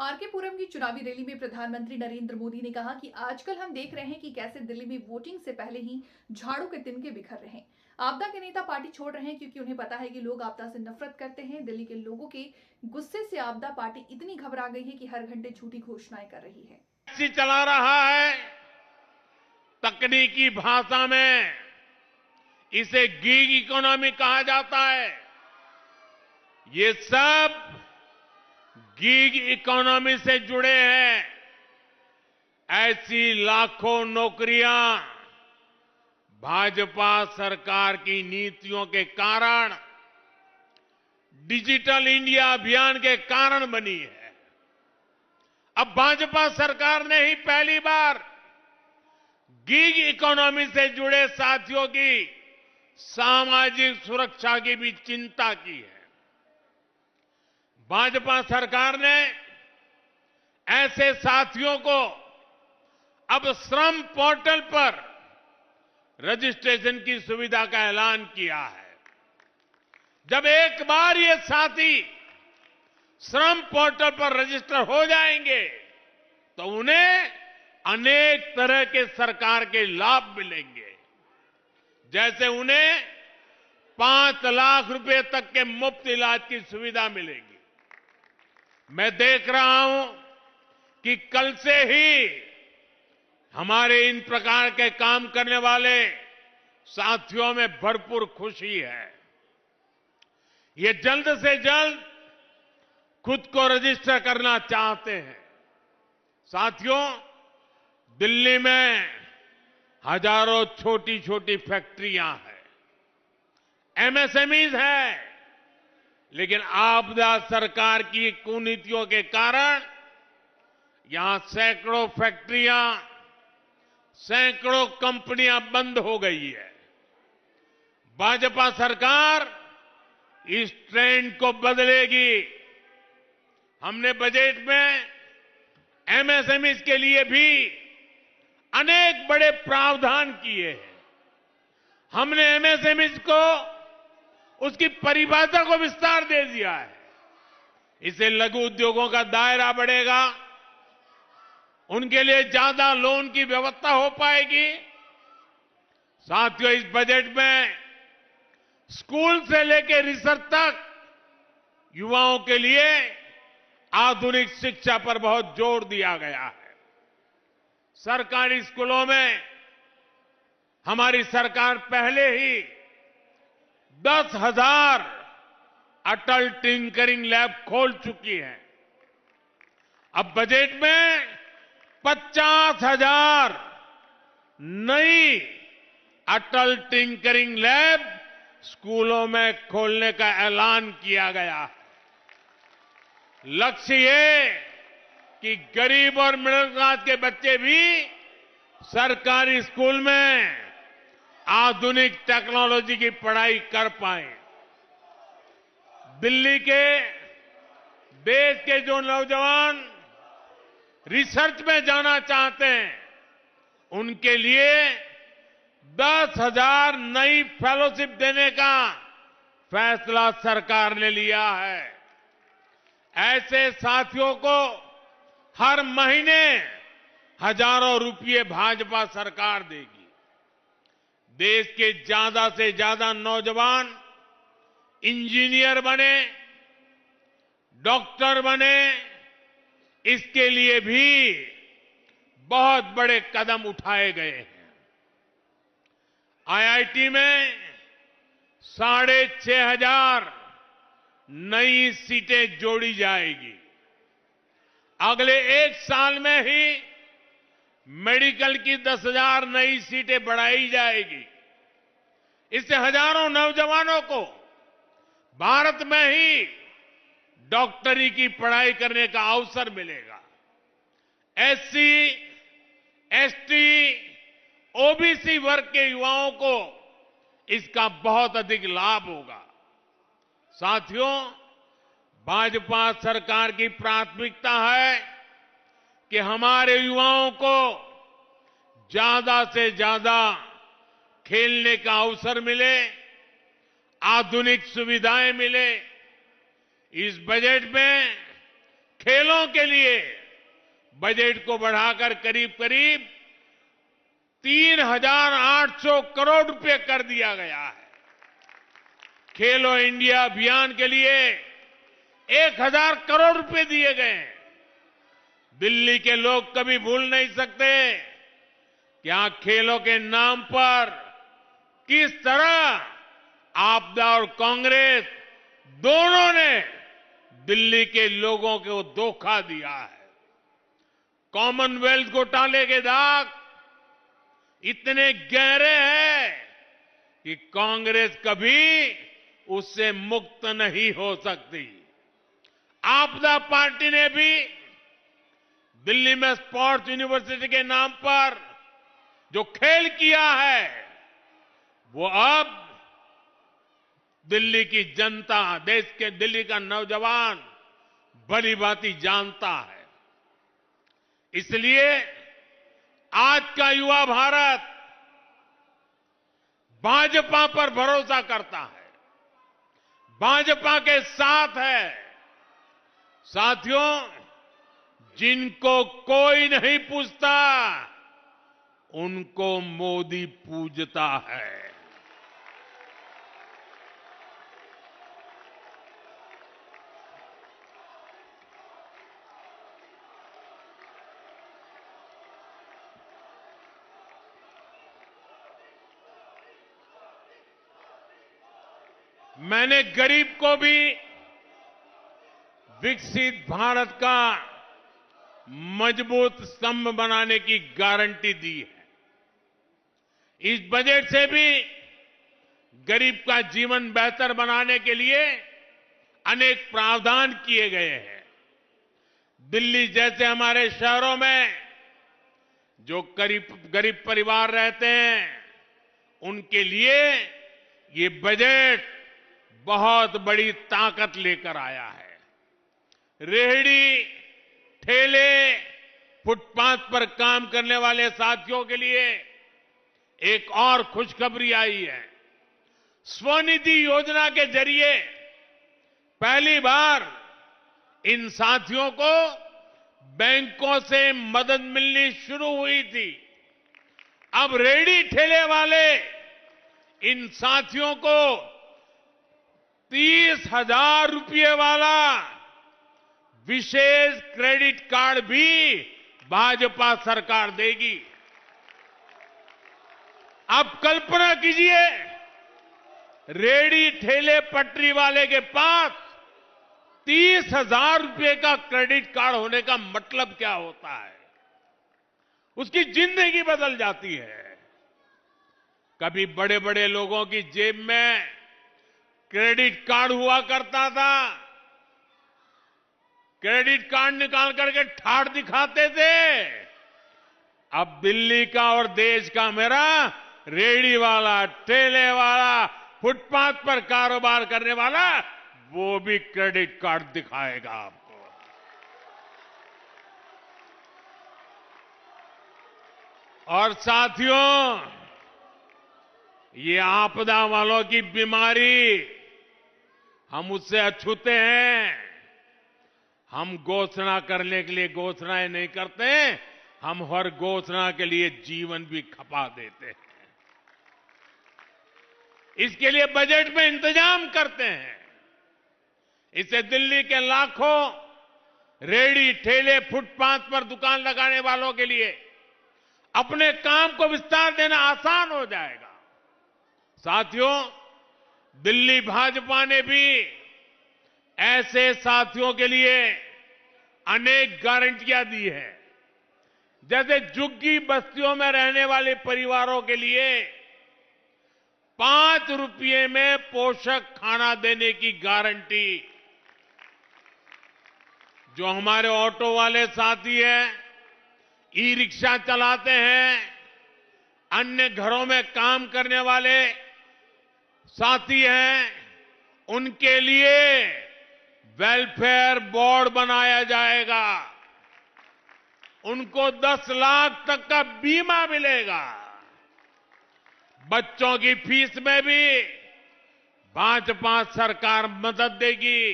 R K पुरम की चुनावी rally में प्रधानमंत्री नरेंद्र मोदी ने कहा कि आजकल हम देख रहे हैं कि कैसे दिल्ली में वोटिंग से पहले ही झाड़ू के तिनके बिखर रहे हैं। आपदा के नेता पार्टी छोड़ रहे हैं क्योंकि उन्हें पता है कि लोग आपदा से नफरत करते हैं। दिल्ली के लोगों के गुस्से से आपदा पार्टी इतनी घबरा गई है कि हर घंटे झूठी घोषणाएं कर रही है। चला रहा है, तकनीकी भाषा में इसे गिग इकोनॉमी कहा जाता है। ये सब गिग इकोनॉमी से जुड़े हैं। ऐसी लाखों नौकरियां भाजपा सरकार की नीतियों के कारण, डिजिटल इंडिया अभियान के कारण बनी है। अब भाजपा सरकार ने ही पहली बार गिग इकोनॉमी से जुड़े साथियों की सामाजिक सुरक्षा की भी चिंता की है। भाजपा सरकार ने ऐसे साथियों को अब श्रम पोर्टल पर रजिस्ट्रेशन की सुविधा का ऐलान किया है। जब एक बार ये साथी श्रम पोर्टल पर रजिस्टर हो जाएंगे तो उन्हें अनेक तरह के सरकार के लाभ मिलेंगे। जैसे उन्हें 5 लाख रुपए तक के मुफ्त इलाज की सुविधा मिलेगी। मैं देख रहा हूं कि कल से ही हमारे इन प्रकार के काम करने वाले साथियों में भरपूर खुशी है। ये जल्द से जल्द खुद को रजिस्टर करना चाहते हैं। साथियों, दिल्ली में हजारों छोटी छोटी फैक्ट्रियां हैं, एमएसएमईज हैं, लेकिन आपदा सरकार की कुनीतियों के कारण यहां सैकड़ों फैक्ट्रियां, सैकड़ों कंपनियां बंद हो गई है। भाजपा सरकार इस ट्रेंड को बदलेगी। हमने बजट में एमएसएमईज के लिए भी अनेक बड़े प्रावधान किए हैं। हमने एमएसएमईज को उसकी परिभाषा को विस्तार दे दिया है। इससे लघु उद्योगों का दायरा बढ़ेगा, उनके लिए ज्यादा लोन की व्यवस्था हो पाएगी। साथियों, इस बजट में स्कूल से लेकर रिसर्च तक युवाओं के लिए आधुनिक शिक्षा पर बहुत जोर दिया गया है। सरकारी स्कूलों में हमारी सरकार पहले ही 10,000 अटल टिंकरिंग लैब खोल चुकी है। अब बजट में 50,000 नई अटल टिंकरिंग लैब स्कूलों में खोलने का ऐलान किया गया है। लक्ष्य ये कि गरीब और मिडिल क्लास के बच्चे भी सरकारी स्कूल में आधुनिक टेक्नोलॉजी की पढ़ाई कर पाए। दिल्ली के, देश के जो नौजवान रिसर्च में जाना चाहते हैं, उनके लिए 10,000 नई फेलोशिप देने का फैसला सरकार ने लिया है। ऐसे साथियों को हर महीने हजारों रुपये भाजपा सरकार देगी। देश के ज्यादा से ज्यादा नौजवान इंजीनियर बने, डॉक्टर बने, इसके लिए भी बहुत बड़े कदम उठाए गए हैं। आईआईटी में 6,500 नई सीटें जोड़ी जाएगी। अगले 1 साल में ही मेडिकल की 10,000 नई सीटें बढ़ाई जाएगी। इससे हजारों नौजवानों को भारत में ही डॉक्टरी की पढ़ाई करने का अवसर मिलेगा। एससी, एसटी, ओबीसी वर्ग के युवाओं को इसका बहुत अधिक लाभ होगा। साथियों, भाजपा सरकार की प्राथमिकता है कि हमारे युवाओं को ज्यादा से ज्यादा खेलने का अवसर मिले, आधुनिक सुविधाएं मिले। इस बजट में खेलों खेलों के लिए बजट को बढ़ाकर करीब करीब 3,800 करोड़ रुपए कर दिया गया है। खेलो इंडिया अभियान के लिए 1,000 करोड़ रुपए दिए गए हैं। दिल्ली के लोग कभी भूल नहीं सकते कि यहां खेलों के नाम पर किस तरह आपदा और कांग्रेस दोनों ने दिल्ली के लोगों को धोखा दिया है। कॉमनवेल्थ घोटाले के दाग इतने गहरे हैं कि कांग्रेस कभी उससे मुक्त नहीं हो सकती। आपदा पार्टी ने भी दिल्ली में स्पोर्ट्स यूनिवर्सिटी के नाम पर जो खेल किया है वो अब दिल्ली की जनता, देश के दिल्ली का नौजवान भली भांति जानता है। इसलिए आज का युवा भारत भाजपा पर भरोसा करता है, भाजपा के साथ है। साथियों, जिनको कोई नहीं पूछता उनको मोदी पूजता है। मैंने गरीब को भी विकसित भारत का मजबूत स्तंभ बनाने की गारंटी दी है। इस बजट से भी गरीब का जीवन बेहतर बनाने के लिए अनेक प्रावधान किए गए हैं। दिल्ली जैसे हमारे शहरों में जो गरीब परिवार रहते हैं उनके लिए ये बजट बहुत बड़ी ताकत लेकर आया है। रेहड़ी, ठेले, फुटपाथ पर काम करने वाले साथियों के लिए एक और खुशखबरी आई है। स्वनिधि योजना के जरिए पहली बार इन साथियों को बैंकों से मदद मिलनी शुरू हुई थी। अब रेहड़ी ठेले वाले इन साथियों को 30,000 रुपये वाला विशेष क्रेडिट कार्ड भी भाजपा सरकार देगी। आप कल्पना कीजिए, रेहड़ी ठेले पटरी वाले के पास 30,000 रुपये का क्रेडिट कार्ड होने का मतलब क्या होता है। उसकी जिंदगी बदल जाती है। कभी बड़े बड़े लोगों की जेब में क्रेडिट कार्ड हुआ करता था, क्रेडिट कार्ड निकाल करके ठाठ दिखाते थे। अब दिल्ली का और देश का मेरा रेहड़ी वाला, ठेले वाला, फुटपाथ पर कारोबार करने वाला वो भी क्रेडिट कार्ड दिखाएगा आपको। और साथियों, ये आपदा वालों की बीमारी हम उससे अछूते हैं। हम घोषणा करने के लिए घोषणाएं नहीं करते, हम हर घोषणा के लिए जीवन भी खपा देते हैं। इसके लिए बजट में इंतजाम करते हैं। इससे दिल्ली के लाखों रेहड़ी, ठेले, फुटपाथ पर दुकान लगाने वालों के लिए अपने काम को विस्तार देना आसान हो जाएगा। साथियों, दिल्ली भाजपा ने भी ऐसे साथियों के लिए अनेक गारंटियां दी है। जैसे झुग्गी बस्तियों में रहने वाले परिवारों के लिए 5 रुपये में पोषक खाना देने की गारंटी। जो हमारे ऑटो वाले साथी हैं, ई रिक्शा चलाते हैं, अन्य घरों में काम करने वाले साथी हैं, उनके लिए वेलफेयर बोर्ड बनाया जाएगा। उनको 10 लाख तक का बीमा मिलेगा। बच्चों की फीस में भी भाजपा सरकार मदद देगी।